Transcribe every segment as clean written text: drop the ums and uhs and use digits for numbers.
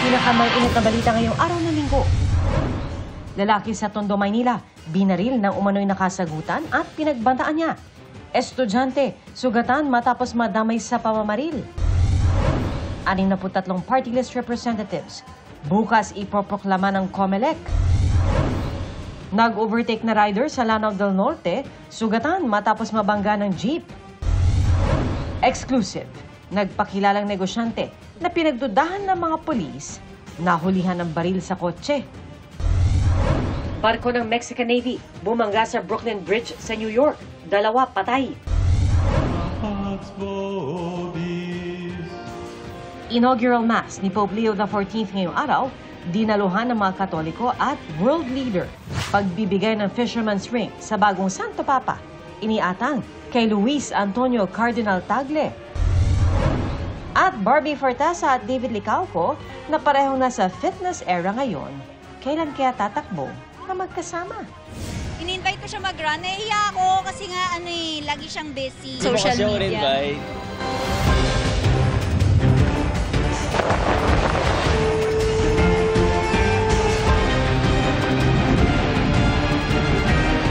Pinakamainit na balita ngayong araw ng linggo. Lalaki sa Tondo, Maynila, binaril ng umano'y nakasagutan at pinagbantaan niya. Estudyante, sugatan matapos madamay sa pamamaril. 63 party list representatives. Bukas ipoproklama ng COMELEC. Nag-overtake na rider sa Lanao del Norte, sugatan matapos mabangga ng jeep. Exclusive. Nagpakilalang negosyante na pinagdudahan ng mga polis, nahulihan ng baril sa kotse. Barko ng Mexican Navy bumangga sa Brooklyn Bridge sa New York. 2 patay. Inaugural Mass ni Pope Leo XIV ngayong araw, dinaluhan ng mga Katoliko at world leader. Pagbibigay ng Fisherman's Ring sa bagong Santo Papa, iniatang kay Luis Antonio Cardinal Tagle. At Barbie Fortasa at David Licauco na parehong nasa fitness era ngayon. Kailan kaya tatakbo na magkasama? In-invite ko siya mag-run. Nahiya ako kasi nga lagi siyang busy. Social media.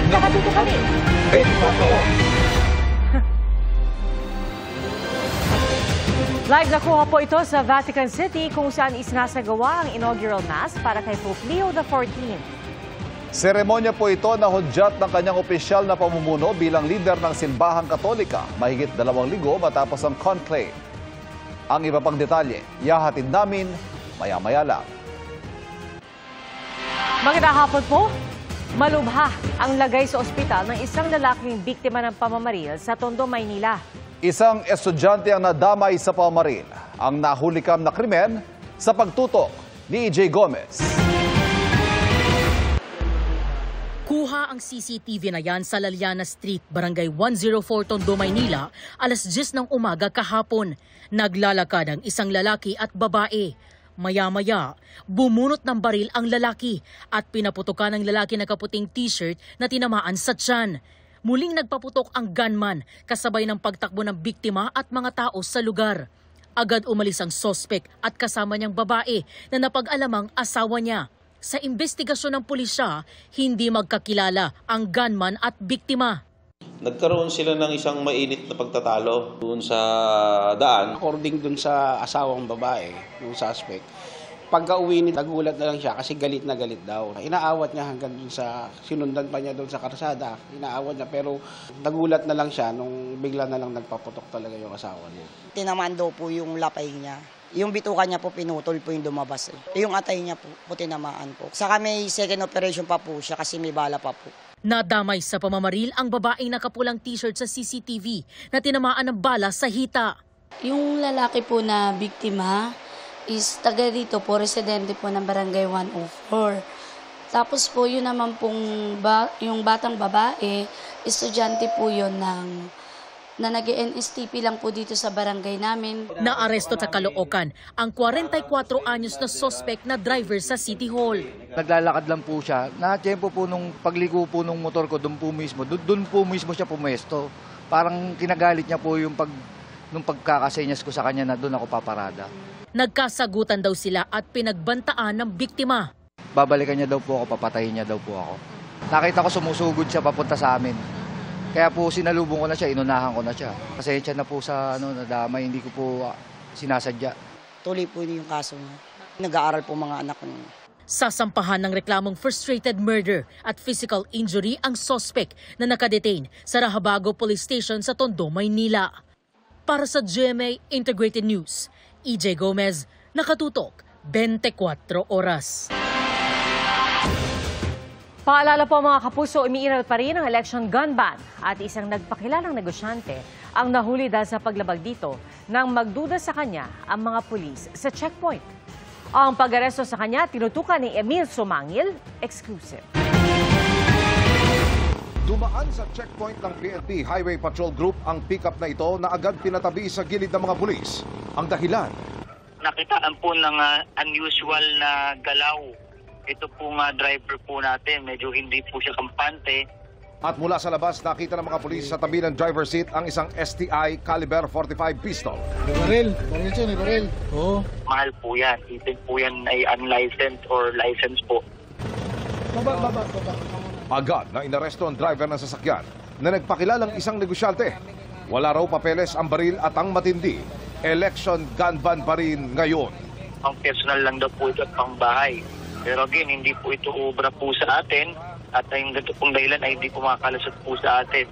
Nakatuto kami. Live na kuha po ito sa Vatican City kung saan isinasagawa ang inaugural mass para kay Pope Leo XIV. Seremonya po ito na hudyat ng kanyang opisyal na pamumuno bilang lider ng Simbahang Katolika, mahigit 2 linggo matapos ang conclave. Ang iba pang detalye, ihahatid namin maya-maya lang. Magandang hapon po. Malubha ang lagay sa ospital ng isang lalaking biktima ng pamamaril sa Tondo, Maynila. Isang estudyante ang nadamay sa pamamaril. Ang nahulikam na krimen sa pagtutok ni EJ Gomez. Kuha ang CCTV na yan sa Laliana Street, Barangay 104, Tondo, Maynila, alas 10 ng umaga kahapon. Naglalakad ang isang lalaki at babae. Maya-maya, bumunot ng baril ang lalaki at pinaputukan ng lalaki na kaputing t-shirt na tinamaan sa tiyan. Muling nagpaputok ang gunman kasabay ng pagtakbo ng biktima at mga tao sa lugar. Agad umalis ang sospek at kasama niyang babae na napag-alamang asawa niya. Sa investigasyon ng pulisya, hindi magkakilala ang gunman at biktima. Nagkaroon sila ng isang mainit na pagtatalo doon sa daan. According doon sa asawang babae, yung suspect, pagka-uwi niya, nagulat na lang siya kasi galit na galit daw. Inaawat niya hanggang doon sa, sinundan pa niya doon sa karsada. Inaawat niya pero nagulat na lang siya nung bigla na lang nagpaputok talaga yung asawa niya. Tinamaan daw po yung lapay niya. Yung bituka niya po pinutol po yung lumabas. Yung atay niya po tinamaan po. Saka may second operation pa po siya kasi may bala pa po. Nadamay sa pamamaril ang babaeng nakapulang t-shirt sa CCTV na tinamaan ng bala sa hita. Yung lalaki po na biktima is taga dito po, residente po ng Barangay 104. Tapos po yun naman pong yung batang babae, estudyante po yun na nag-NSTP lang po dito sa barangay namin. Naaresto sa Caloocan ang 44 anyos na suspect na driver sa City Hall. Naglalakad lang po siya. Na-tempo po nung pagligo po nung motor ko, doon po mismo siya pumesto. Parang kinagalit niya po yung nung pagkakasenyas ko sa kanya na doon ako paparada. Nagkasagutan daw sila at pinagbantaan ng biktima. Babalikan niya daw po ako, papatayin niya daw po ako. Nakita ko sumusugod siya papunta sa amin. Kaya po sinalubong ko na siya, inunahan ko na siya. Pasensya na po sa nadamay, hindi ko po sinasadya. Tuloy po yung kaso niya. Nag-aaral po mga anak ko niya. Sasampahan ng reklamong frustrated murder at physical injury ang suspect na nakadetain sa Rahabago Police Station sa Tondo, Maynila. Para sa GMA Integrated News, EJ Gomez, nakatutok 24 oras. Paalala po mga kapuso, umiiral pa rin ang election gun ban at isang nagpakilalang negosyante ang nahuli dahil sa paglabag dito nang magduda sa kanya ang mga pulis sa checkpoint. Ang pag-aresto sa kanya tinutukan ni Emil Sumangil, exclusive. Dumaan sa checkpoint ng PNP Highway Patrol Group ang pickup na ito na agad pinatabi sa gilid ng mga pulis. Ang dahilan, nakitaan po ng unusual na galaw. Ito pong driver po natin, medyo hindi po siya kampante. At mula sa labas, nakita ng mga pulis sa tabi ng driver's seat ang isang STI caliber 45 pistol. Baril siya, may baril. Oo. Mahal po yan. Even po yan ay unlicensed or licensed po. Baba. Agad na inaresto ang driver ng sasakyan na nagpakilalang isang negosyante. Wala raw papeles ang baril at ang matindi. Election gun ban pa rin ngayon. Ang personal lang daw po ito at pangbahay. Pero again, hindi po ito obra po sa atin at ang ganito pong dahilan ay hindi po makakalusot po sa atin.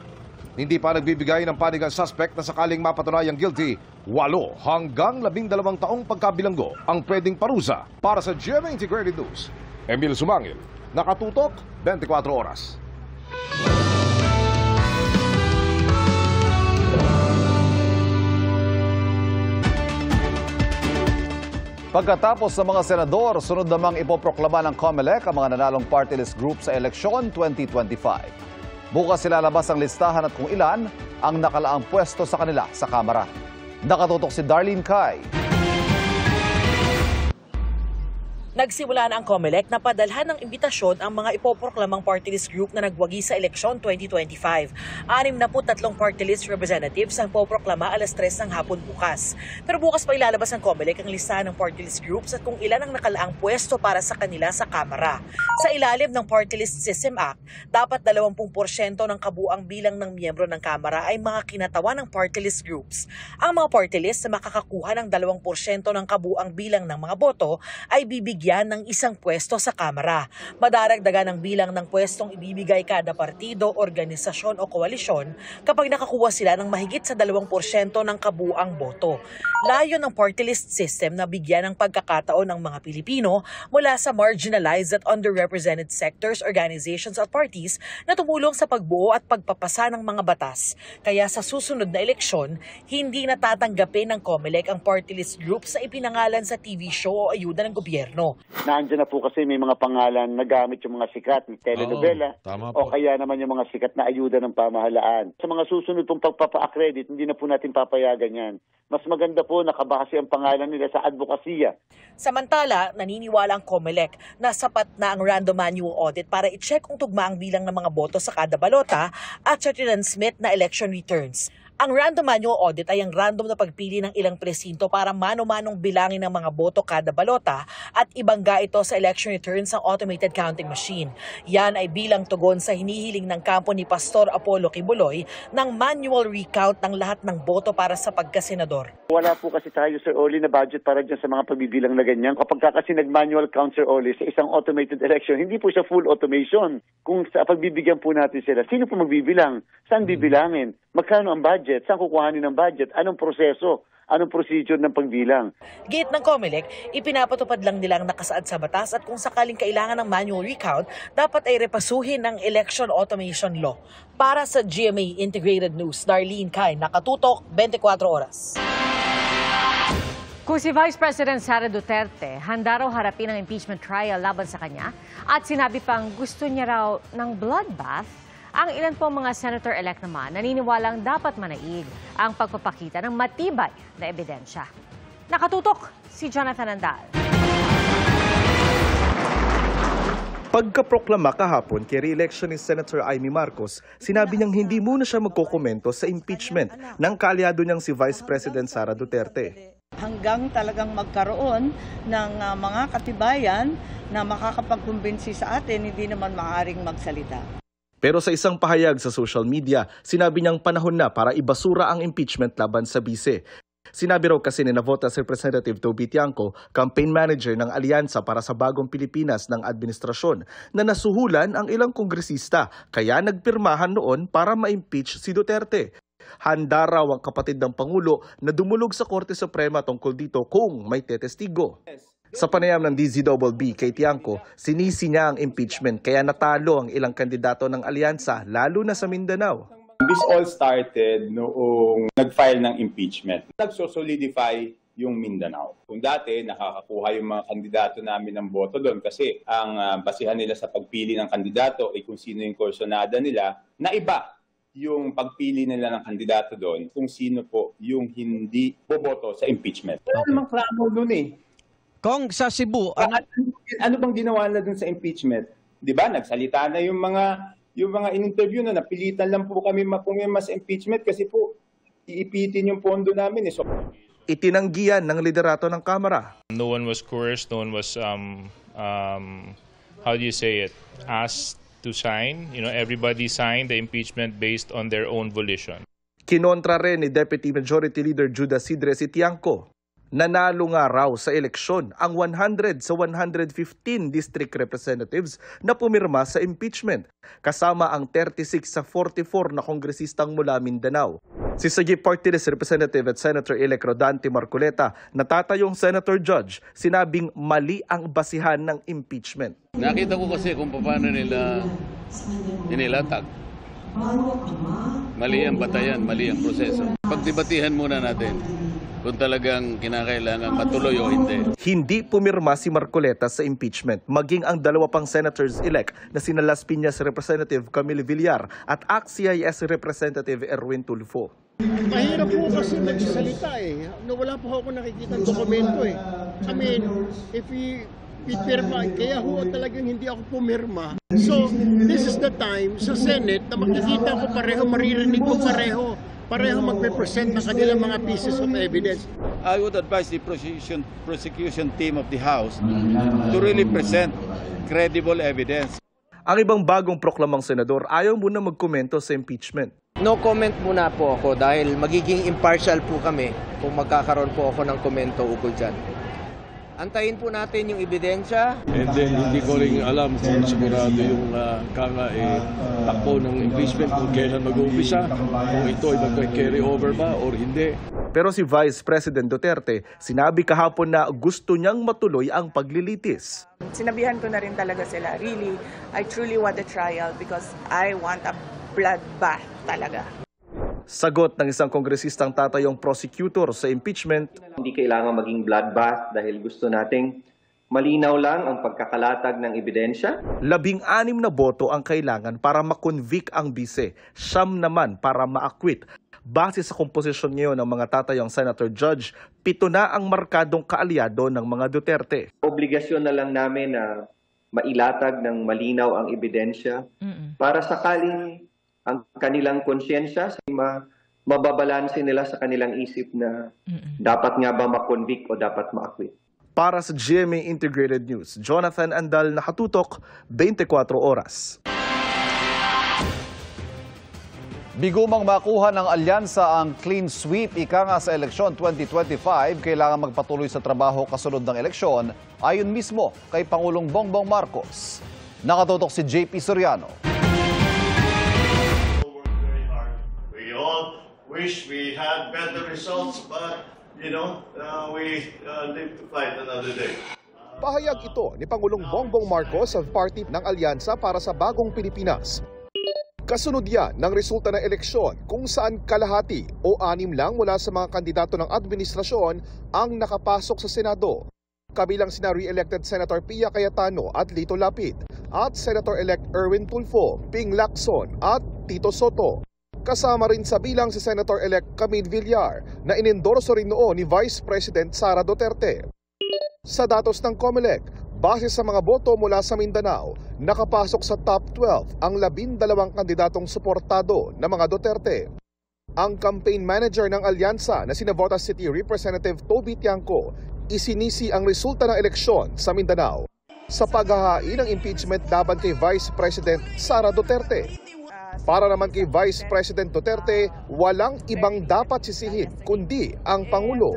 Hindi pa nagbibigay ng panig ang suspect na sakaling mapatunayang guilty, 8 hanggang 12 taong pagkabilanggo ang pwedeng parusa. Para sa GMA Integrated News, Emil Sumangil, nakatutok 24 oras. Pagkatapos ng mga senador, sunod namang ipoproklama ng COMELEC ang mga nanalong party list group sa eleksyon 2025. Bukas ilalabas ang listahan at kung ilan ang nakalaang pwesto sa kanila sa Kamara. Nakatutok si Darlene Cai. Nagsimula na ang COMELEC na padalhan ng imbitasyon ang mga ipoproklamang party list group na nagwagi sa eleksyon 2025. 63 party list representatives ang poproklama alas 3 ng hapon bukas. Pero bukas pa ilalabas ng COMELEC ang listahan ng party list groups at kung ilan ang nakalaang pwesto para sa kanila sa Kamara. Sa ilalim ng Party List System Act, dapat 20% ng kabuang bilang ng miyembro ng Kamara ay mga kinatawan ng party list groups. Ang mga party list na makakakuha ng 2% ng kabuang bilang ng mga boto ay bibigyan ng isang pwesto sa Kamara. Madaragdagan ang bilang ng pwestong ibibigay kada partido, organisasyon o koalisyon kapag nakakuha sila ng mahigit sa 2% ng kabuang boto. Layo ng party list system na bigyan ng pagkakataon ng mga Pilipino mula sa marginalized at underrepresented sectors, organizations at parties na tumulong sa pagbuo at pagpapasa ng mga batas. Kaya sa susunod na eleksyon, hindi natatanggapin ng COMELEC ang party list groups na ipinangalan sa TV show o ayuda ng gobyerno. Nandiyan na po kasi may mga pangalan na gamit yung mga sikat ng telenovela o kaya naman yung mga sikat na ayuda ng pamahalaan. Sa mga susunod pong pagpapa-accredit, hindi na po natin papayagan yan. Mas maganda po nakabase ang pangalan nila sa advokasya. Samantala, naniniwala ang COMELEC na sapat na ang random manual audit para i-check kung tugma ang bilang ng mga boto sa kada balota at sa transmit na election returns. Ang random manual audit ay ang random na pagpili ng ilang presinto para mano-manong bilangin ng mga boto kada balota at ibangga ito sa election returns ng automated counting machine. Yan ay bilang tugon sa hinihiling ng kampo ni Pastor Apollo Kibuloy ng manual recount ng lahat ng boto para sa pagkasenador. Wala po kasi tayo, Sir Oli, na budget para dyan sa mga pagbibilang na ganyan. Kapag kasi nag-manual count, Sir Oli, sa isang automated election, hindi po siya full automation. Kung sa pagbibigyan po natin sila, sino po magbibilang? Saan bibilangin? Magkano ang budget? Saan kukuhanin ang budget? Anong proseso? Anong procedure ng pagbilang? Gate ng COMELEC, ipinapatupad lang nilang nakasaad sa batas at kung sakaling kailangan ng manual recount, dapat ay repasuhin ng Election Automation Law. Para sa GMA Integrated News, Darlene Cai, nakatutok 24 oras. Kung si Vice President Sara Duterte, handa raw harapin ang impeachment trial laban sa kanya at sinabi pang gusto niya raw ng bloodbath, ang ilan pong mga senator-elect naman naniniwalang dapat manaig ang pagpapakita ng matibay na ebidensya. Nakatutok si Jonathan Andal. Pagkaproklama kahapon kay re-election ni Senator Amy Marcos, sinabi niyang hindi muna siya magkokomento sa impeachment ng kaalyado niyang si Vice President Sara Duterte. Hanggang talagang magkaroon ng mga katibayan na makakapagkumbinsi sa atin, hindi naman maaaring magsalita. Pero sa isang pahayag sa social media, sinabi niyang panahon na para ibasura ang impeachment laban sa bise. Sinabi raw kasi ni Navotas Representative Toby Tiangco, campaign manager ng Alyansa para sa Bagong Pilipinas ng administrasyon, na nasuhulan ang ilang kongresista kaya nagpirmahan noon para ma-impeach si Duterte. Handa raw ang kapatid ng Pangulo na dumulog sa Korte Suprema tungkol dito kung may tetestigo. Sa panayam ng DZBB kay Tiangco, sinisi niya ang impeachment kaya natalo ang ilang kandidato ng alyansa, lalo na sa Mindanao. This all started noong nag-file ng impeachment. Nagsosolidify yung Mindanao. Kung dati, nakakakuha yung mga kandidato namin ng boto doon kasi ang basihan nila sa pagpili ng kandidato ay kung sino yung kursonada nila, na iba yung pagpili nila ng kandidato doon kung sino po yung hindi boboto sa impeachment. Wala namang klamo doon eh. Kung sa Cebu, ano bang ginawa na dun sa impeachment? 'Di ba? Nagsalita na yung mga Yung mga in-interview na napilitan lang po kami pumirma sa impeachment kasi po iipitin yung pondo namin. So, Itinanggihan ng liderato ng Kamara. No one was coerced, no one was, how do you say it, asked to sign. You know, everybody signed the impeachment based on their own volition. Kinontra rin ni Deputy Majority Leader Judas Sidre si Tiangco. Nanalo nga raw sa eleksyon ang 100 sa 115 district representatives na pumirma sa impeachment, kasama ang 36 sa 44 na kongresistang mula Mindanao. Si Sagip Party List Representative at Senator-elect Rodante Marcoleta, natatayong Senator Judge, sinabing mali ang basihan ng impeachment. Nakita ko kasi kung paano nila inilatag. Mali ang batayan, mali ang proseso. Pagdebatihan muna natin kung talagang kinakailangan matuloy o hindi. Hindi pumirma si Marcoleta sa impeachment, maging ang dalawa pang senators-elect na sina Las Piñas Representative Camille Villar at ACT-CIS Representative Erwin Tulfo. Mahirap po kasi nagsasalita No, wala po ako nakikita ng dokumento I mean, if pirma, kaya ho talagang hindi ako pumirma. So, this is the time sa Senate na makikita ko pareho, maririnig ko pareho magpe-present ng kanilang mga pieces of evidence. I would advise the prosecution team of the House to really present credible evidence. Ang ibang bagong proklamang senador ayaw muna magkomento sa impeachment. No comment muna po ako dahil magiging impartial po kami kung magkakaroon po ako ng komento ukol dyan. Antayin po natin yung ebidensya. And then hindi ko rin alam kung sigurado yung takbo ng impeachment kung kailan mag-uumpisa, kung ito ay mag-carry over ba or hindi. Pero si Vice President Duterte, sinabi kahapon na gusto niyang matuloy ang paglilitis. Sinabihan ko na rin talaga sila, really, I truly want a trial because I want a bloodbath talaga. Sagot ng isang kongresistang tatayong prosecutor sa impeachment. Hindi kailangan maging bloodbath dahil gusto nating malinaw lang ang pagkakalatag ng ebidensya. 16 na boto ang kailangan para makonvict ang bise, 9 naman para ma-acquit. Base sa komposisyon ngayon ng mga tatayong senator judge, 7 na ang markadong kaalyado ng mga Duterte. Obligasyon na lang namin na mailatag ng malinaw ang ebidensya para sakaling ang kanilang konsyensya, mababalansin nila sa kanilang isip na dapat nga ba ma-convict o dapat ma-acquit. Para sa GMA Integrated News, Jonathan Andal, nakatutok, 24 oras. Bigumang makuha ng alyansa ang clean sweep ika nga sa eleksyon 2025, kailangan magpatuloy sa trabaho kasunod ng eleksyon, ayon mismo kay Pangulong Bongbong Marcos. Nakatutok si JP Soriano. Wish we had better results, but we live to fight another day. Pahayag ito ni Pangulong Bongbong Marcos of Party ng Alyansa para sa Bagong Pilipinas. Kasunod yan ng resulta ng eleksyon kung saan kalahati o 6 lang mula sa mga kandidato ng administrasyon ang nakapasok sa Senado. Kabilang sina re-elected Senator Pia Cayetano at Lito Lapid at Senator-elect Erwin Tulfo, Ping Lacson at Tito Soto. Kasama rin sa bilang si Senator-elect Camille Villar na inendorso rin noon ni Vice President Sara Duterte. Sa datos ng COMELEC, base sa mga boto mula sa Mindanao, nakapasok sa top 12 ang 12 kandidatong suportado ng mga Duterte. Ang campaign manager ng alyansa na si Navotas City Representative Toby Tiangco, isinisi ang resulta ng eleksyon sa Mindanao sa paghahain ng impeachment laban kay Vice President Sara Duterte. Para naman kay Vice President Duterte, walang ibang dapat sisihin kundi ang Pangulo.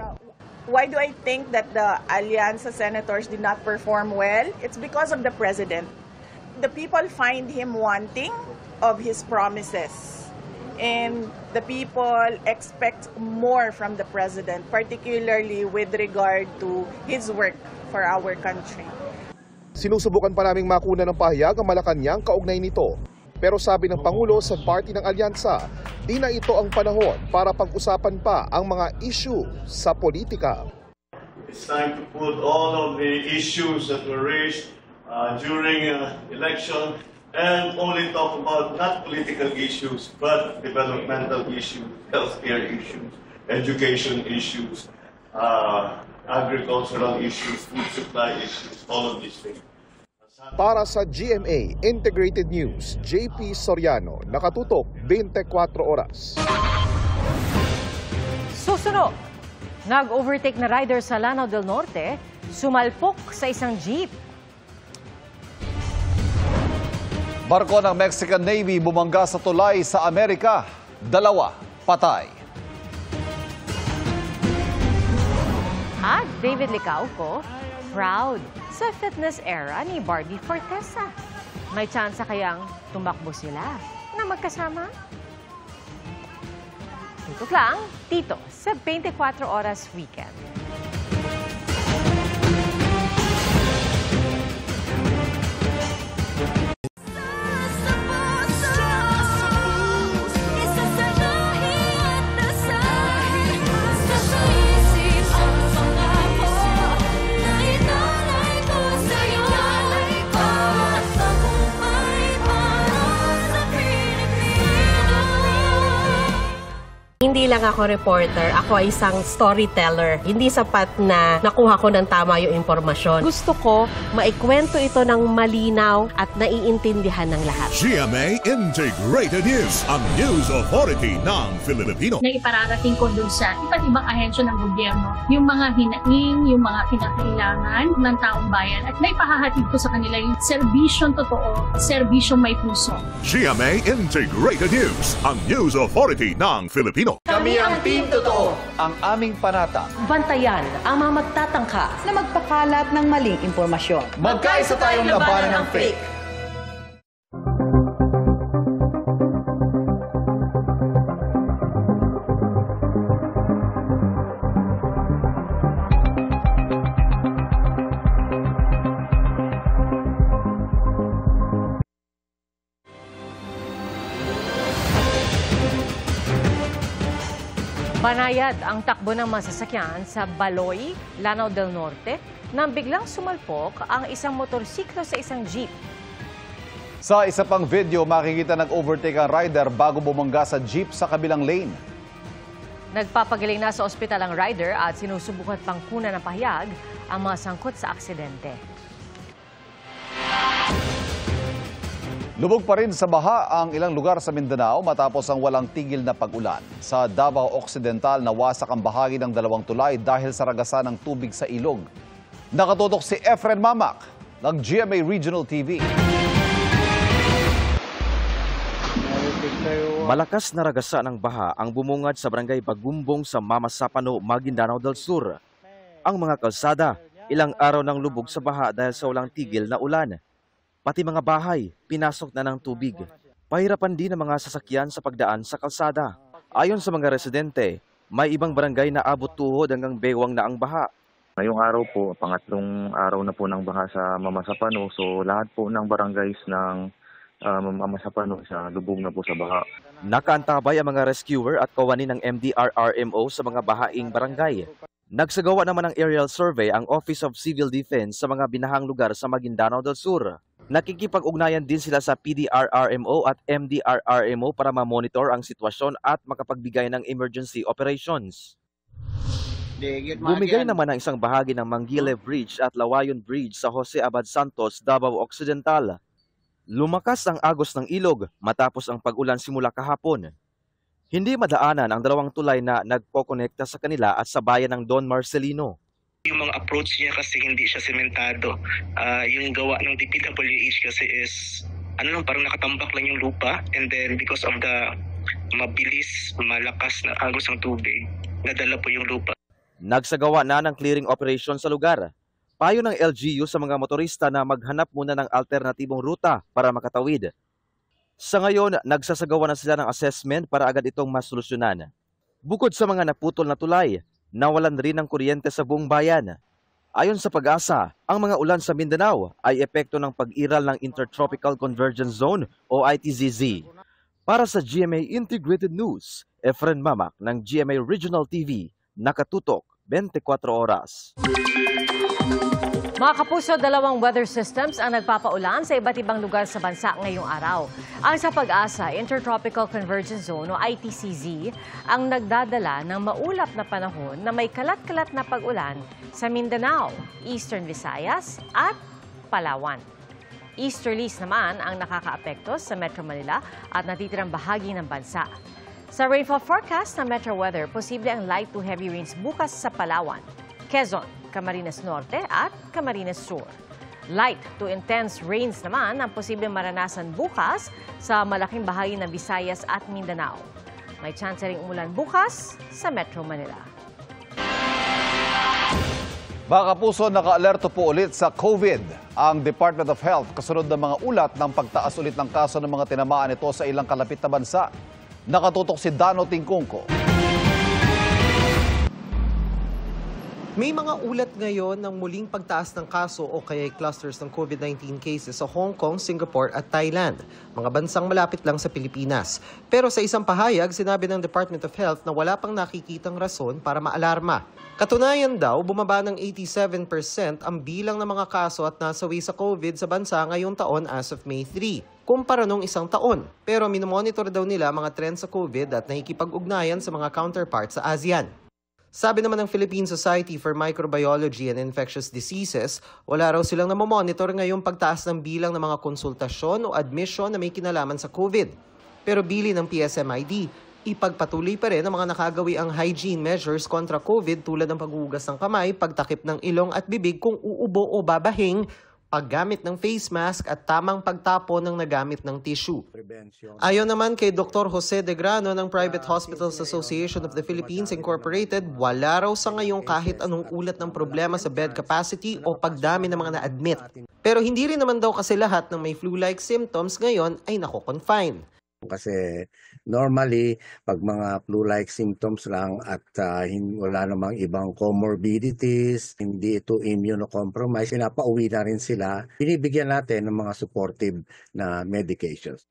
Why do I think that the Allianza senators did not perform well? It's because of the President. The people find him wanting of his promises. And the people expect more from the President, particularly with regard to his work for our country. Sinusubukan pa naming makuna ng pahayag ang Malacanang kaugnay nito. Pero sabi ng Pangulo sa party ng Alyansa, di na ito ang panahon para pag-usapan pa ang mga issue sa politika. It's time to put all of the issues that were raised during election and only talk about not political issues but developmental issues, healthcare issues, education issues, agricultural issues, food supply issues, all of these things. Para sa GMA Integrated News, JP Soriano, nakatutok 24 oras. Susunod, nag-overtake na rider sa Lanao del Norte, sumalpok sa isang jeep. Barko ng Mexican Navy bumangga sa tulay sa Amerika. 2 patay. At David Licauco, proud sa fitness era ni Barbie Fortesa. May tsansa kayang tumakbo sila na magkasama? Tutok lang dito sa 24 Oras Weekend. Hindi lang ako reporter, ako ay isang storyteller. Hindi sapat na nakuha ko ng tama yung impormasyon. Gusto ko maikwento ito ng malinaw at naiintindihan ng lahat. GMA Integrated News, ang news authority ng Filipino. Na ipararating ko dun sa iba't ibang ahensya ng gobyerno, yung mga hinaing, yung mga kinakailangan ng taong bayan at may pahahatid ko sa kanila yung serbisyong totoo, serbisyong may puso. GMA Integrated News, ang news authority ng Filipino. Kami ang Team Totoo, ang aming panata. Bantayan ang mga magtatangka na magpakalat ng maling impormasyon. Magkaisa tayong labanan ng fake. Banayad ang takbo ng mga sasakyan sa Baloy, Lanao del Norte nang biglang sumalpok ang isang motorsiklo sa isang jeep. Sa isa pang video, makikita nag-overtake ang rider bago bumangga sa jeep sa kabilang lane. Nagpapagaling na sa ospital ang rider at sinusubukan pang kunan ng pahayag ang mga sangkot sa aksidente. Lubog pa rin sa baha ang ilang lugar sa Mindanao matapos ang walang tigil na pag-ulan. Sa Davao Occidental, nawasak ang bahagi ng 2 tulay dahil sa ragasan ng tubig sa ilog. Nakatutok si Efren Mamak ng GMA Regional TV. Malakas na ragasan ng baha ang bumungad sa barangay Bagumbong sa Mamasapano, Maguindanao del Sur. Ang mga kalsada, ilang araw ng lubog sa baha dahil sa walang tigil na ulan. Pati mga bahay, pinasok na ng tubig. Pahirapan din ang mga sasakyan sa pagdaan sa kalsada. Ayon sa mga residente, may ibang barangay na abot tuhod hanggang bewang na ang baha. Ngayong araw po, pangatlong araw na po ng baha sa Mamasapano. So lahat po ng barangays ng Mamasapano sa lubog na po sa baha. Nakaantabay ang mga rescuer at kawani ng MDRRMO sa mga bahaing barangay. Nagsagawa naman ng aerial survey ang Office of Civil Defense sa mga binahang lugar sa Maguindanao del Sur. Nakikipag-ugnayan din sila sa PDRRMO at MDRRMO para ma-monitor ang sitwasyon at makapagbigay ng emergency operations. Bumigay naman ang isang bahagi ng Manguile Bridge at Lawayon Bridge sa Jose Abad Santos, Davao Occidental. Lumakas ang agos ng ilog matapos ang pag-ulan simula kahapon. Hindi madaanan ang 2 tulay na nagpokonekta sa kanila at sa bayan ng Don Marcelino. Yung mga approach niya kasi hindi siya sementado. Yung gawa ng DPWH kasi is parang nakatambak lang yung lupa, and then because of the mabilis, malakas na agos ng tubig, nadala po yung lupa. Nagsagawa na ng clearing operation sa lugar. Payo ng LGU sa mga motorista na maghanap muna ng alternatibong ruta para makatawid. Sa ngayon, nagsasagawa na sila ng assessment para agad itong masolusyonan. Bukod sa mga naputol na tulay, nawalan rin ng kuryente sa buong bayan. Ayon sa Pag-asa, ang mga ulan sa Mindanao ay epekto ng pag-iral ng Intertropical Convergence Zone o ITZZ. Para sa GMA Integrated News, Efren Mamak ng GMA Regional TV, nakatutok 24 oras. Mga kapuso, 2 weather systems ang nagpapaulan sa iba't ibang lugar sa bansa ngayong araw. Ang sa Pag-asa, Intertropical Convergence Zone o ITCZ ang nagdadala ng maulap na panahon na may kalat-kalat na pag-ulan sa Mindanao, Eastern Visayas at Palawan. Easterlies naman ang nakakaapekto sa Metro Manila at natitirang bahagi ng bansa. Sa rainfall forecast ng Metro Weather, posible ang light to heavy rains bukas sa Palawan, Quezon, Camarines Norte at Camarines Sur. Light to intense rains naman ang posibleng maranasan bukas sa malaking bahagi ng Visayas at Mindanao. May chance ring umulan bukas sa Metro Manila. Mga kapuso, naka-alerto po ulit sa COVID ang Department of Health kasunod ng mga ulat ng pagtaas ulit ng kaso ng mga tinamaan ito sa ilang kalapit na bansa. Nakatutok si Dano Tingkungko. May mga ulat ngayon ng muling pagtaas ng kaso o kaya clusters ng COVID-19 cases sa Hong Kong, Singapore at Thailand, mga bansang malapit lang sa Pilipinas. Pero sa isang pahayag, sinabi ng Department of Health na wala pang nakikitang rason para maalarma. Katunayan daw, bumaba ng 87% ang bilang ng mga kaso at nasawi sa COVID sa bansa ngayong taon as of May 3, kumpara nung isang taon. Pero minomonitor daw nila mga trends sa COVID at nakikipag-ugnayan sa mga counterparts sa ASEAN. Sabi naman ng Philippine Society for Microbiology and Infectious Diseases, wala raw silang namomonitor ngayong pagtaas ng bilang ng mga konsultasyon o admission na may kinalaman sa COVID. Pero bili ng PSMID, ipagpatuloy pa rin ang mga nakagawi ang hygiene measures kontra COVID tulad ng paghuhugas ng kamay, pagtakip ng ilong at bibig kung uubo o babahing, paggamit ng face mask at tamang pagtapon ng nagamit ng tissue. Ayon naman kay Dr. Jose De Grano ng Private Hospitals Association of the Philippines Incorporated, wala raw sa ngayon kahit anong ulat ng problema sa bed capacity o pagdami ng mga na-admit. Pero hindi rin naman daw kasi lahat ng may flu-like symptoms ngayon ay nako-confine. Kasi normally, pag mga flu-like symptoms lang at wala namang ibang comorbidities, hindi ito immunocompromised, pinapauwi na rin sila. Binibigyan natin ng mga supportive na medications.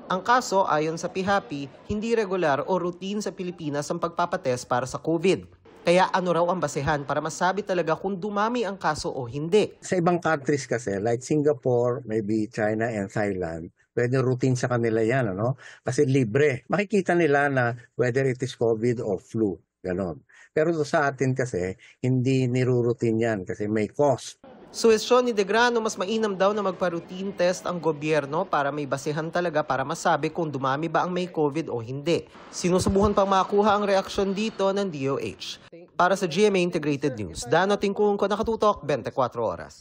Ang kaso, ayon sa PHAPI, hindi regular o routine sa Pilipinas ang pagpapatest para sa COVID. Kaya ano raw ang basehan para masabi talaga kung dumami ang kaso o hindi? Sa ibang countries kasi, like Singapore, maybe China and Thailand, pwede routine sa kanila yan, ano? Kasi libre. Makikita nila na whether it is COVID or flu, ganon. Pero sa atin kasi, hindi niruroutine yan kasi may cost. Suwestyon ni De Grano, mas mainam daw na magpa-routine test ang gobyerno para may basehan talaga para masabi kung dumami ba ang may COVID o hindi. Sinusubukan pang makuha ang reaksyon dito ng DOH. Para sa GMA Integrated News, Dano Tingkungko, nakatutok, 24 oras.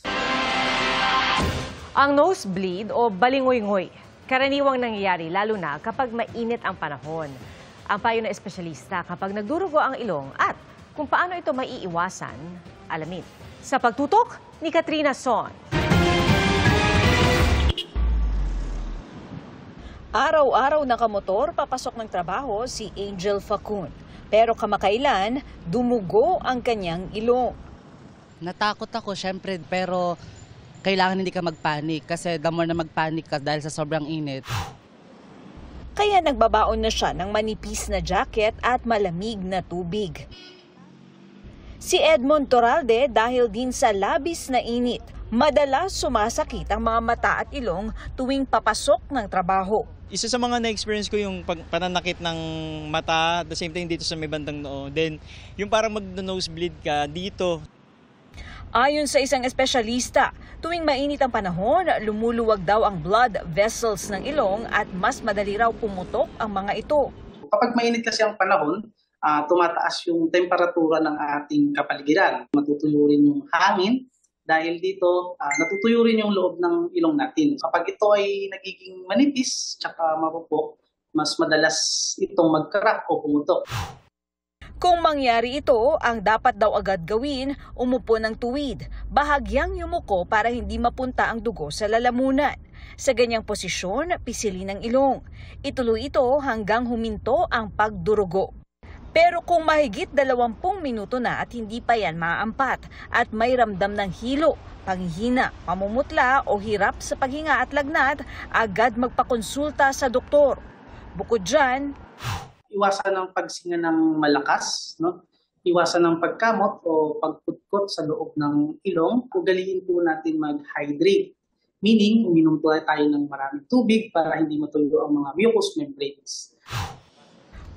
Ang nosebleed o balingoy-ngoy, karaniwang nangyayari lalo na kapag mainit ang panahon. Ang payo ng espesyalista kapag nagdurugo ang ilong at kung paano ito maiiwasan, alamin. Sa pagtutok ni Katrina Son. Araw-araw nakamotor papasok ng trabaho si Angel Facun. Pero kamakailan, dumugo ang kanyang ilong. Natakot ako syempre, pero kailangan hindi ka magpanik kasi the more na magpanik ka dahil sa sobrang init. Kaya nagbabaon na siya ng manipis na jacket at malamig na tubig. Si Edmond Toralde dahil din sa labis na init, madalas sumasakit ang mga mata at ilong tuwing papasok ng trabaho. Isa sa mga na-experience ko yung pananakit ng mata, the same time dito sa may bandang noo. Then yung parang mag-nosebleed ka dito. Ayon sa isang espesyalista, tuwing mainit ang panahon, lumuluwag daw ang blood vessels ng ilong at mas madali raw pumutok ang mga ito. Kapag mainit kasi ang panahon, tumataas yung temperatura ng ating kapaligiran. Matutuyo rin yung hangin dahil dito natutuyo rin yung loob ng ilong natin. Kapag ito ay nagiging manipis tsaka marupok, mas madalas itong mag-crack o pumutok. Kung mangyari ito, ang dapat daw agad gawin, umupo ng tuwid, bahagyang yumuko para hindi mapunta ang dugo sa lalamunan. Sa ganyang posisyon, pisilin ang ilong. Ituloy ito hanggang huminto ang pagdurugo. Pero kung mahigit 20 minuto na at hindi pa yan maaampat at may ramdam ng hilo, panghihina, pamumutla o hirap sa paghinga at lagnat, agad magpakonsulta sa doktor. Bukod dyan, iwasan ang pagsinga ng malakas, no? Iwasan ang pagkamot o pagputkot sa loob ng ilong. Ugaliin po natin mag-hydrate. Meaning, uminom po tayo ng maraming tubig para hindi matuyo ang mga mucous membranes.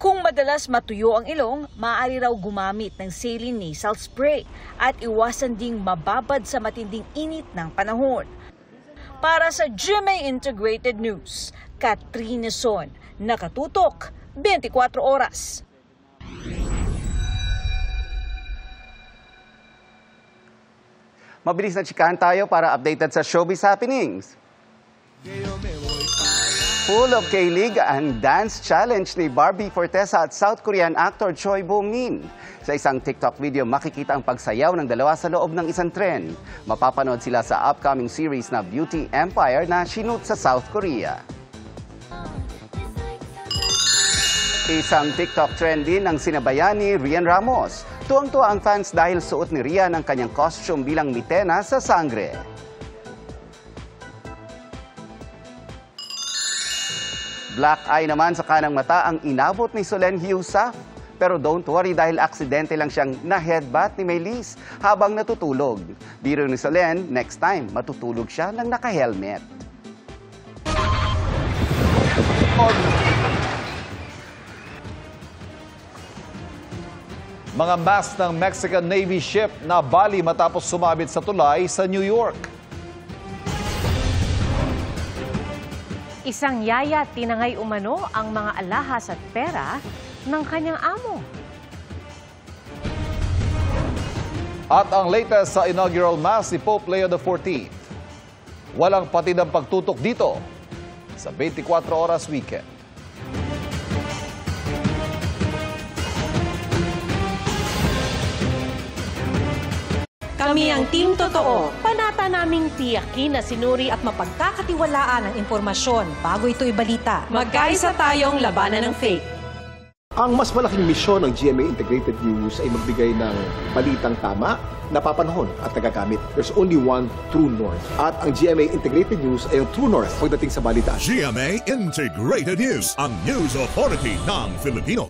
Kung madalas matuyo ang ilong, maaari raw gumamit ng saline nasal spray at iwasan ding mababad sa matinding init ng panahon. Para sa GMA Integrated News, Katrina Son, nakatutok 24 oras. Mabilis na chikahan tayo para updated sa showbiz happenings. Full of K-League ang dance challenge ni Barbie Fortesa at South Korean actor Choi Bo-min. Sa isang TikTok video, makikita ang pagsayaw ng dalawa sa loob ng isang tren. Mapapanood sila sa upcoming series na Beauty Empire na shoot sa South Korea. Isang TikTok trend din ang sinabayan ni Rian Ramos. Tuwang-tuwa ang fans dahil suot ni Rian ang kanyang costume bilang mitena sa sangre. Black eye naman sa kanang mata ang inabot ni Solen Heussaff. Pero don't worry dahil aksidente lang siyang na-headbutt ni Maylise habang natutulog. Biro ni Solen, next time matutulog siya ng naka-helmet. Mga mast ng Mexican Navy ship na bali matapos sumabit sa tulay sa New York. Isang yaya tinangay umano ang mga alahas at pera ng kanyang amo. At ang latest sa inaugural mass ni Pope Leo XIV. Walang patid ang pagtutok dito sa 24 Oras Weekend. Kami ang Team Totoo. Panata naming tiyakin na sinuri at mapagkakatiwalaan ang impormasyon bago ito ibalita. Magkaisa tayong labanan ng fake. Ang mas malaking misyon ng GMA Integrated News ay magbigay ng balitang tama, napapanahon at nagagamit. There's only one true north. At ang GMA Integrated News ay ang true north pagdating sa balitaan. GMA Integrated News, ang news authority ng Filipino.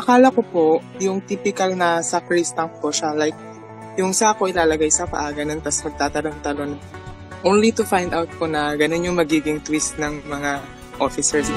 Akala ko po, yung typical na sacristan tank po siya, like, yung sako ilalagay sa paa, ganun, tapos magtatalon-talon. Only to find out po na ganun yung magiging twist ng mga officers.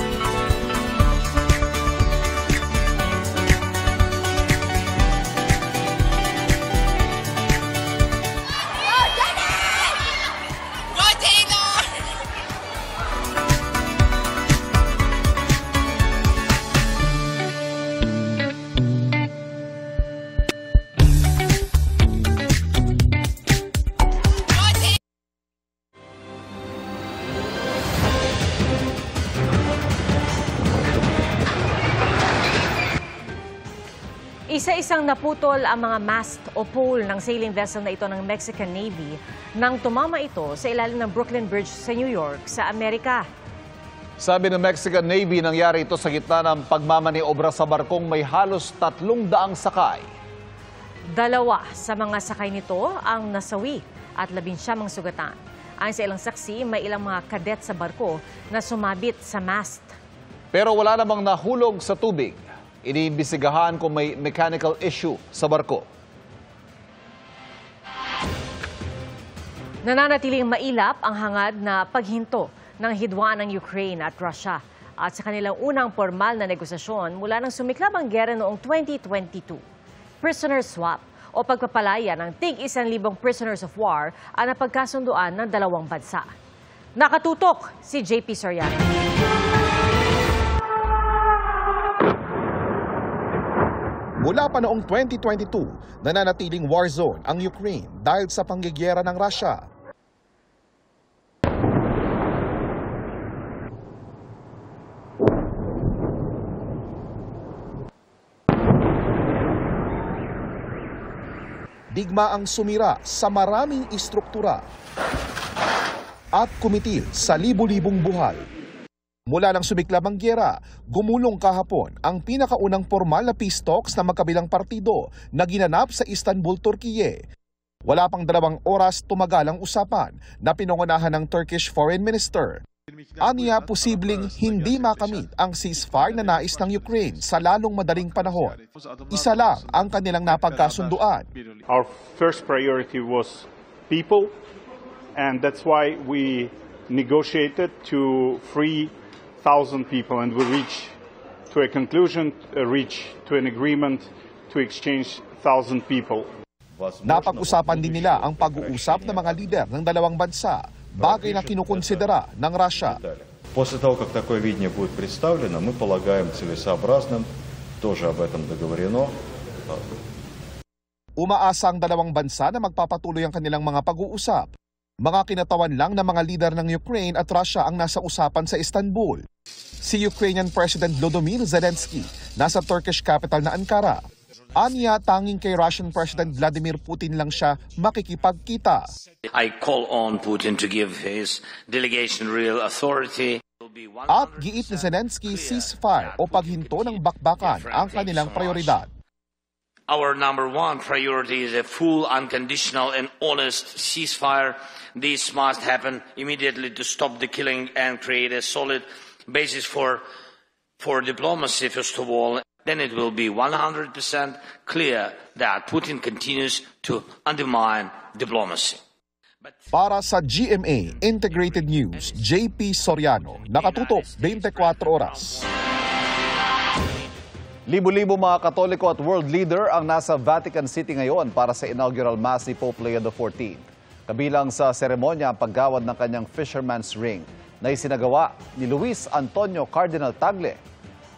Isa-isang naputol ang mga mast o pole ng sailing vessel na ito ng Mexican Navy nang tumama ito sa ilalim ng Brooklyn Bridge sa New York sa Amerika. Sabi ng Mexican Navy, nangyari ito sa gitna ng pagmamaniobra sa barkong may halos 300 sakay. 2 sa mga sakay nito ang nasawi at 19 ang sugatan. Ayon sa ilang saksi, may ilang mga kadet sa barko na sumabit sa mast. Pero wala namang nahulog sa tubig. Iniimbestigahan kung may mechanical issue sa barko. Nananatiling mailap ang hangad na paghinto ng hidwaan ng Ukraine at Russia at sa kanilang unang formal na negosasyon mula nang sumiklab ang giyera noong 2022. Prisoner swap o pagpapalaya ng tig-1,000 prisoners of war ang napagkasunduan ng dalawang bansa. Nakatutok si JP Soriano. Mula pa noong 2022, nananatiling war zone ang Ukraine dahil sa panggigiyera ng Russia. Digma ang sumira sa maraming istruktura at kumitil sa libu-libong buhay. Mula ng sumiklab ang gyera, gumulong kahapon ang pinakaunang formal na peace talks ng magkabilang partido na ginanap sa Istanbul, Turkiye. Wala pang 2 oras tumagal ang usapan na pinangunahan ng Turkish Foreign Minister. Aniya, posibleng hindi makamit ang ceasefire na nais ng Ukraine sa lalong madaling panahon. Isa lang ang kanilang napagkasunduan. Our first priority was people, and that's why we negotiated to free 1,000 people, and we reached to a conclusion, reach to an agreement to exchange 1,000 people. Napag-usapan din nila ang pag-uusap ng mga lider ng dalawang bansa, bagay na kinukonsidera ng Russia. После того, как такое видение будет представлено, мы полагаем целесообразным, тоже об этом договорено. Umaasa ang dalawang bansa na magpapatuloy ang kanilang mga pag-uusap. Mga kinatawan lang ng mga lider ng Ukraine at Russia ang nasa usapan sa Istanbul. Si Ukrainian President Volodymyr Zelensky nasa Turkish capital na Ankara. Aniya, tanging kay Russian President Vladimir Putin lang siya makikipagkita. I call on Putin to give his delegation real authority. At giit ni Zelensky, ceasefire o paghinto ng bakbakan ang kanilang prioridad. Our number one priority is a full, unconditional and honest ceasefire. This must happen immediately to stop the killing and create a solid basis for diplomacy, first of all. Then it will be 100% clear that Putin continues to undermine diplomacy. Para sa GMA Integrated News, JP Soriano, nakatutok 24 oras. Libo-libo mga Katoliko at world leader ang nasa Vatican City ngayon para sa inaugural Mass ni Pope Leo XIV. Kabilang sa seremonya ang paggawad ng kanyang Fisherman's Ring na isinagawa ni Luis Antonio Cardinal Tagle.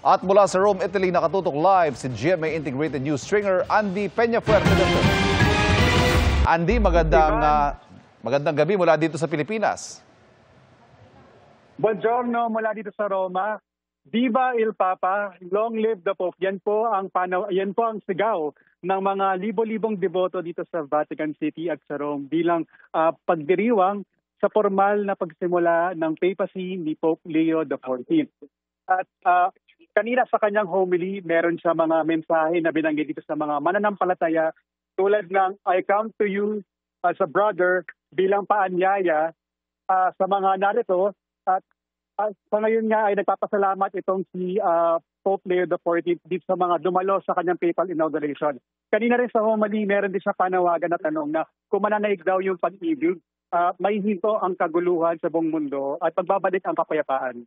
At mula sa Rome, Italy, nakatutok live si GMA Integrated News stringer Andy Peñafuerte. Andy, magandang gabi mula dito sa Pilipinas. Buongiorno mula dito sa Roma. Viva il Papa, long live the Pope. Yan po ang sigaw ng mga libo-libong deboto dito sa Vatican City at sa Rome bilang pagdiriwang sa formal na pagsimula ng papacy ni Pope Leo XIV. At kanina sa kanyang homily, meron siya mga mensahe na binanggit dito sa mga mananampalataya tulad ng I come to you as a brother bilang paanyaya sa mga narito. At sa ngayon nga ay nagpapasalamat itong si Pope Leo XIV dito sa mga dumalo sa kanyang papal inauguration. Kanina rin sa homily, meron din siya panawagan na tanong na kung mananaig daw yung pag-ibig, may hinto ang kaguluhan sa buong mundo at pagbabalik ang kapayapaan.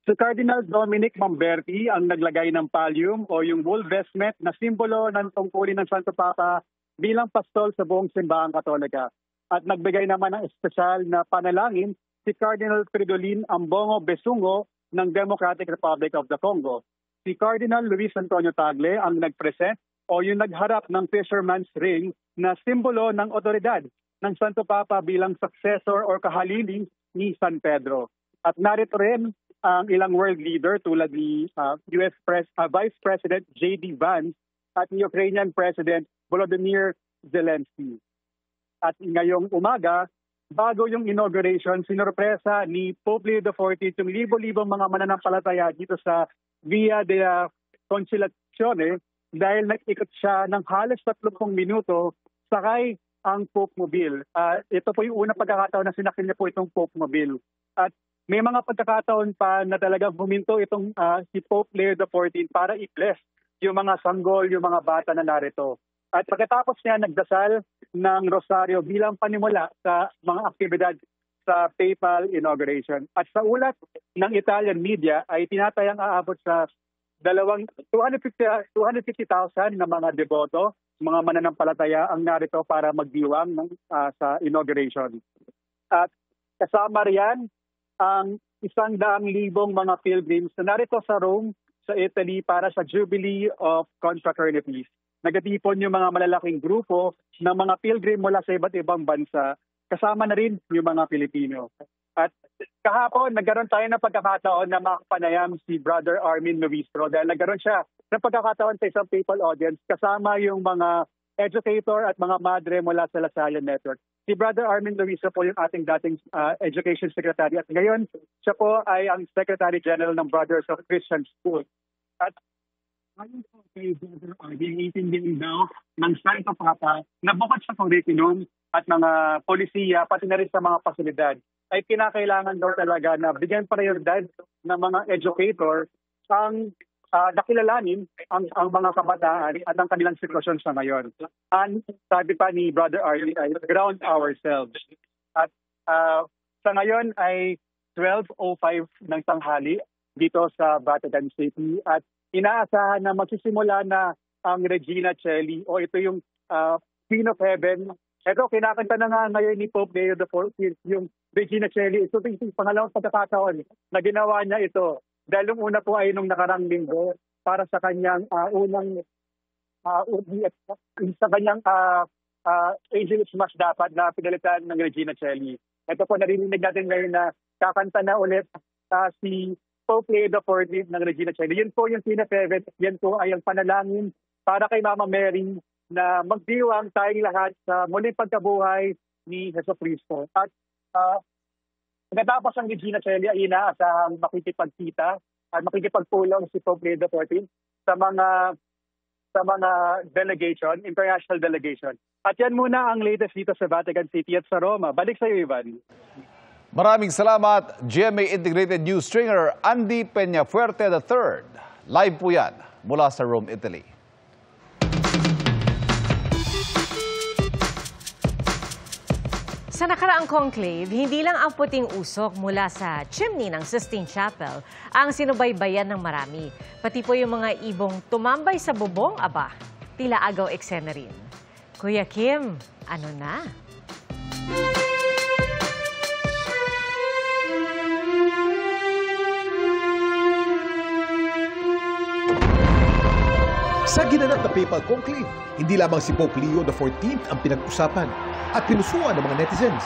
Si Cardinal Dominic Mamberti ang naglagay ng pallium o yung wool vestment na simbolo ng tungkulin ng Santo Papa bilang pastol sa buong simbahang Katolika. At nagbigay naman ng espesyal na panalangin si Cardinal Fridolin Ambongo Besungo ng Democratic Republic of the Congo. Si Cardinal Luis Antonio Tagle ang nagpresent o yung nagharap ng Fisherman's Ring na simbolo ng otoridad ng Santo Papa bilang successor or kahalili ni San Pedro. At narito rin ang ilang world leader tulad ni US Vice President J.D. Vance at ni Ukrainian President Volodymyr Zelensky. At ngayong umaga, bago yung inauguration, sinorpresa ni Pope Leo XIV yung libo-libong mga mananampalataya dito sa Via della Conciliazione dahil nag-ikot siya ng halos 30 minuto sakay ang Pope Mobile. Ito po yung unang pagkakataon na sinakyan niya po itong Pope Mobile. At may mga pagkakataon pa na talagang huminto itong si Pope Leo XIV para i-bless yung mga sanggol, yung mga bata na narito. At pagkatapos niya nagdasal ng rosaryo bilang panimula sa mga aktibidad sa papal inauguration. At sa ulat ng Italian media ay tinatayang aabot sa 250,000 na mga deboto, mga mananampalataya ang narito para magdiwang sa inauguration. At kasama riyan ang 100,000 mga pilgrims na narito sa Rome, sa Italy para sa Jubilee of Confraternities. Nagatipon yung mga malalaking grupo ng mga pilgrim mula sa iba't ibang bansa, kasama na rin yung mga Pilipino. At kahapon, nagkaroon tayo ng pagkakataon na makapanayam si Brother Armin Nuistro dahil nagkaroon siya ng pagkakataon sa isang people audience kasama yung mga educator at mga madre mula sa Lasallian Network. Si Brother Armin Luisa po yung ating dating Education Secretary at ngayon siya po ay ang Secretary General ng Brothers of Christian School. At ngayon po kay Brother Armin, itindihin daw ng Santo Papa na bukod sa curriculum at mga polisiya, pati na rin sa mga pasilidad, ay kinakailangan daw talaga na bigyan prioridad ng mga educator ang nakilalanin ang mga kabataan at ang kanilang sitwasyon sa ngayon. And sabi pa ni Brother Arlie ay ground ourselves. At sa ngayon ay 12:05 ng tanghali dito sa Vatican City at inaasahan na magsisimula na ang Regina Coeli o ito yung Queen of Heaven. Ito, kinakanta na nga ngayon ni Pope Leo XIV yung Regina Coeli. Ito yung pangalawang pagkakataon na ginawa niya ito. Dahil yung una po ay nung nakarang linggo para sa kanyang sa kanyang Angelus Mass dapat na pinalitan ng Regina Coeli. Ito po narinig natin ngayon na kakanta na ulit si Pope Leo XIV ng Regina Coeli. Yun po yung Queen-of-Heaven. Yan po ay ang panalangin para kay Mama Mary na magdiwang tayong lahat sa muling pagkabuhay ni Jesucristo. At pagkatapos ang Regina Coeli ay inaasahang makikipagkita at makikipagpulong si Pope Leo XIV sa mga delegation, international delegation. At yan muna ang latest dito sa Vatican City at sa Roma. Balik sa iyo, Ivan. Maraming salamat, GMA Integrated News Stringer Andy Peñafuerte III. Live po yan mula sa Rome, Italy. Sa nakaraang conclave, hindi lang ang puting usok mula sa chimney ng Sistine Chapel ang sinubaybayan ng marami. Pati po yung mga ibong tumambay sa bubong, tila agaw eksena rin. Kuya Kim, ano na? Sa ginanap na papal conclave, hindi lamang si Pope Leo XIV ang pinag-usapan at pinusuan ng mga netizens.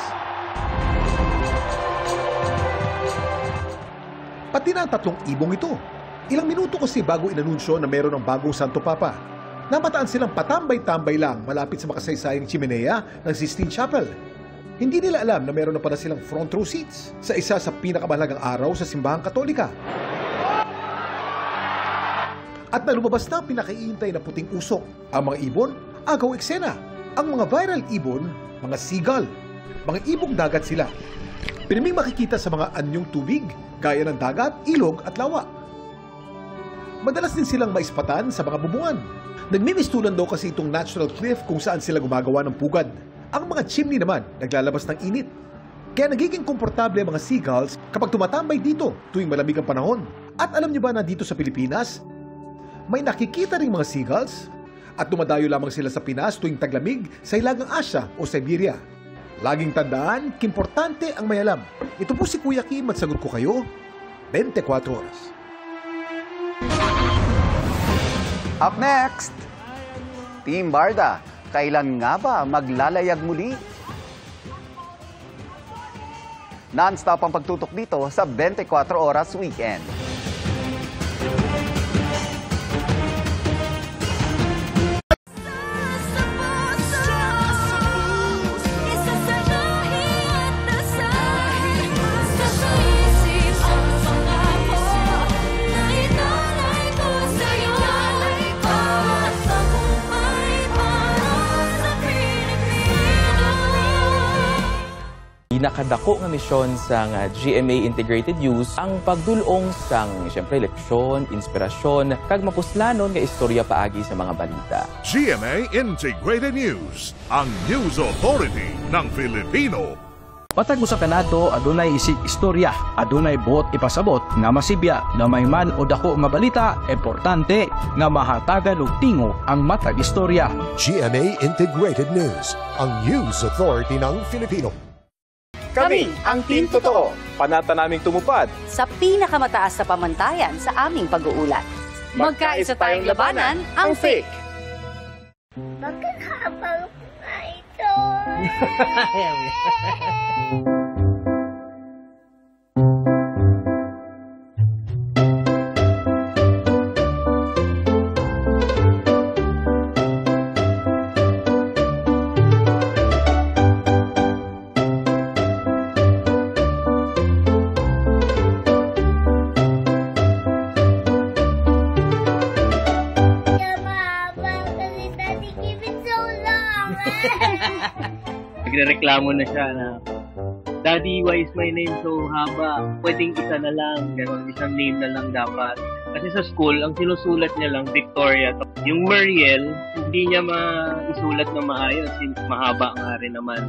Pati na ang tatlong ibong ito. Ilang minuto kasi bago inanunsyo na meron ng bagong Santo Papa. Namataan silang patambay-tambay lang malapit sa makasaysayang chimenea ng Sistine Chapel. Hindi nila alam na meron na pala silang front row seats sa isa sa pinakamahalagang araw sa simbahang Katolika. At na lumabas na ang pinakaiintay na puting usok. Ang mga ibon, agaw eksena. Ang mga viral ibon, mga seagull. Mga ibong dagat sila. Pinaming makikita sa mga anyong tubig, gaya ng dagat, ilog at lawa. Madalas din silang maispatan sa mga bubungan. Nagmimistulan daw kasi itong natural cliff kung saan sila gumagawa ng pugad. Ang mga chimney naman, naglalabas ng init. Kaya nagiging komportable ang mga seagulls kapag tumatambay dito tuwing malamig ang panahon. At alam niyo ba na dito sa Pilipinas, may nakikita ring mga seagulls at dumadayo lamang sila sa Pinas tuwing taglamig sa Hilagang Asya o Siberia. Laging tandaan, kimportante ang may alam. Ito po si Kuya Kim at sagot ko kayo, 24 oras. Up next, Team Barda, kailan nga ba maglalayag muli? Non-stop ang pagtutok dito sa 24 Oras Weekend. Nakadako nga misyon sa GMA Integrated News ang pagdulong sang siyempre leksyon, inspirasyon kag mapuslanon nga istorya paagi sa mga balita. GMA Integrated News, ang news authority ng Filipino. Patag sa kanato adunay isig istorya, adunay buot ipasabot nga masibya, gamay man o dako nga balita, importante nga mahatagan og tingo ang matag istorya. GMA Integrated News, ang news authority ng Filipino. Kami ang Team Totoo. Panata naming tumupad sa pinakamataas na pamantayan sa aming pag-uulat. Magkaisa tayong labanan ang fake. Bakit habang ito? nagre-reklamo na siya na, Daddy, why is my name so haba? Pwedeng isa na lang, gano'n, isang name na lang dapat. Kasi sa school, ang sinusulat niya lang, Victoria. Yung Mariel, hindi niya maisulat na maayos since mahaba nga rin naman.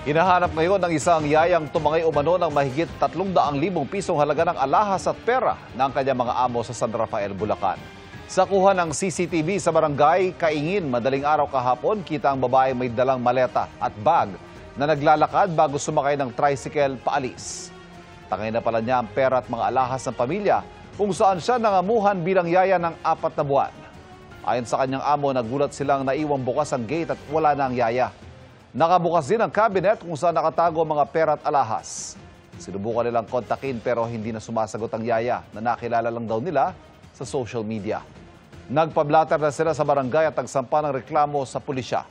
Hinahanap ngayon ng isang yayang tumangay umano ng mahigit 300,000 pisong halaga ng alahas at pera ng kanyang mga amo sa San Rafael, Bulacan. Sa kuha ng CCTV sa barangay Kaingin, madaling araw kahapon, kita ang babae may dalang maleta at bag na naglalakad bago sumakay ng tricycle paalis. Tangay na pala niya ang pera at mga alahas ng pamilya kung saan siya nangamuhan bilang yaya ng 4 na buwan. Ayon sa kanyang amo, nagulat silang naiwang bukas ang gate at wala na ang yaya. Nakabukas din ang cabinet kung saan nakatago ang mga pera at alahas. Sinubukan nilang kontakin pero hindi na sumasagot ang yaya na nakilala lang daw nila sa social media. Nagpablatter na sila sa barangay at nagsampa ng reklamo sa pulisya.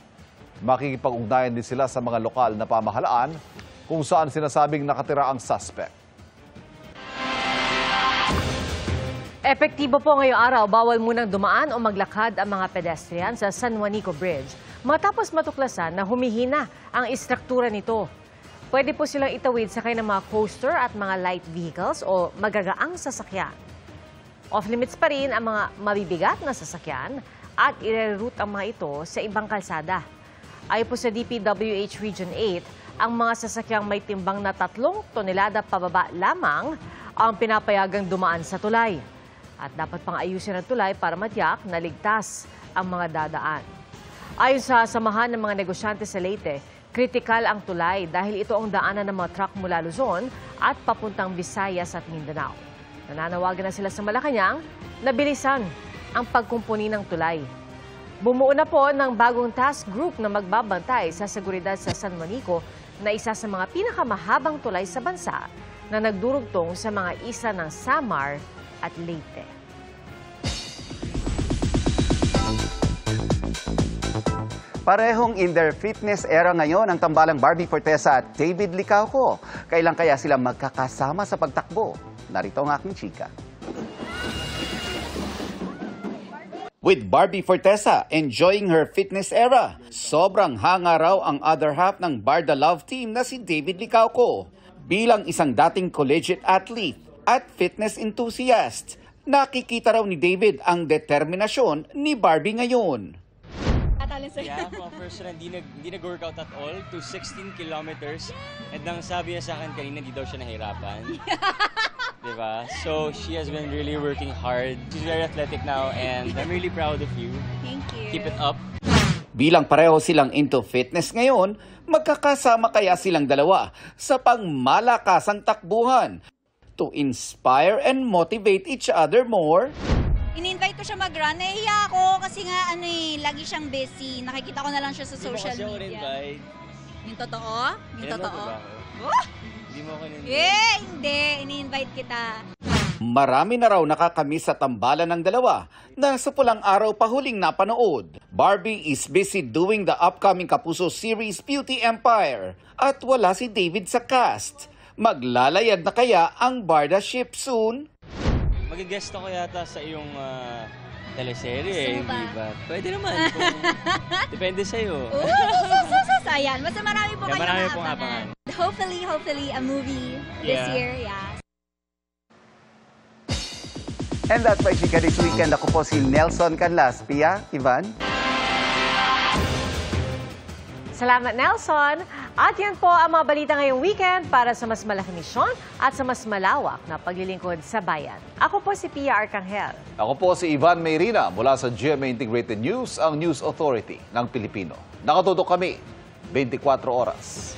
Makikipag-ugnayan din sila sa mga lokal na pamahalaan kung saan sinasabing nakatira ang suspect. Epektibo po ngayong araw, bawal munang dumaan o maglakad ang mga pedestrian sa San Juanico Bridge matapos matuklasan na humihina ang istruktura nito. Pwede po silang itawid sakay ng mga coaster at mga light vehicles o magagaang sasakyan. Off-limits pa rin ang mga mabibigat na sasakyan at i-reroute ang mga ito sa ibang kalsada. Ayon po sa DPWH Region 8, ang mga sasakyang may timbang na 3 tonelada pababa lamang ang pinapayagang dumaan sa tulay. At dapat pang ayusin ang tulay para matiyak na ligtas ang mga dadaan. Ayon sa samahan ng mga negosyante sa Leyte, kritikal ang tulay dahil ito ang daanan ng mga truck mula Luzon at papuntang Visayas at Mindanao. Nananawagan na sila sa Malacanang na bilisan ang pagkumpuni ng tulay. Bumuo na po ng bagong task group na magbabantay sa seguridad sa San Juanico na isa sa mga pinakamahabang tulay sa bansa na nagdurugtong sa mga isa ng Samar at Leyte. Parehong in their fitness era ngayon ang tambalang Barbie Fortesa at David Licauco. Kailan kaya sila magkakasama sa pagtakbo? Narito ang aking chika. With Barbie Fortesa enjoying her fitness era, sobrang hanga raw ang other half ng Barda Love team na si David Licauco. Bilang isang dating collegiate athlete at fitness enthusiast, nakikita raw ni David ang determinasyon ni Barbie ngayon. Yeah, first run, hindi nag-workout at all to 16 kilometers. And ang sabi niya sa akin kanina, hindi daw siya nahirapan. Diba? So, she has been really working hard. She's very athletic now and I'm really proud of you. Thank you. Keep it up. Bilang pareho silang into fitness ngayon, magkakasama kaya silang dalawa sa pangmalakasang takbuhan to inspire and motivate each other more? In-invite ko siya mag-run. Nahihiya ako kasi nga lagi siyang busy. Nakikita ko na lang siya sa social media. Yung totoo? Yung totoo? Hindi mo ako in-invite. Hindi. In-invite kita. Marami na raw nakakamiss sa tambalan ng dalawa na sa pulang araw pa huling napanood. Barbie is busy doing the upcoming Kapuso series Beauty Empire at wala si David sa cast. Maglalayag na kaya ang Barda ship soon? Mag-guest ako yata sa iyong teleserye, Gusto mo ba? hindi ba? Pwede naman. Depende sa'yo. Ayan. Basta marami po Yeah, kayo marami na pong abangan. Hopefully a movie this year. Yeah. And that's my chika this weekend. Ako po si Nelson Canlas. Pia, Ivan. Salamat, Nelson. At yan po ang mga balita ngayong weekend para sa mas malaking misyon at sa mas malawak na paglilingkod sa bayan. Ako po si Pia Arcangel. Ako po si Ivan Mayrina mula sa GMA Integrated News, ang News Authority ng Pilipino. Nakatutok kami 24 oras.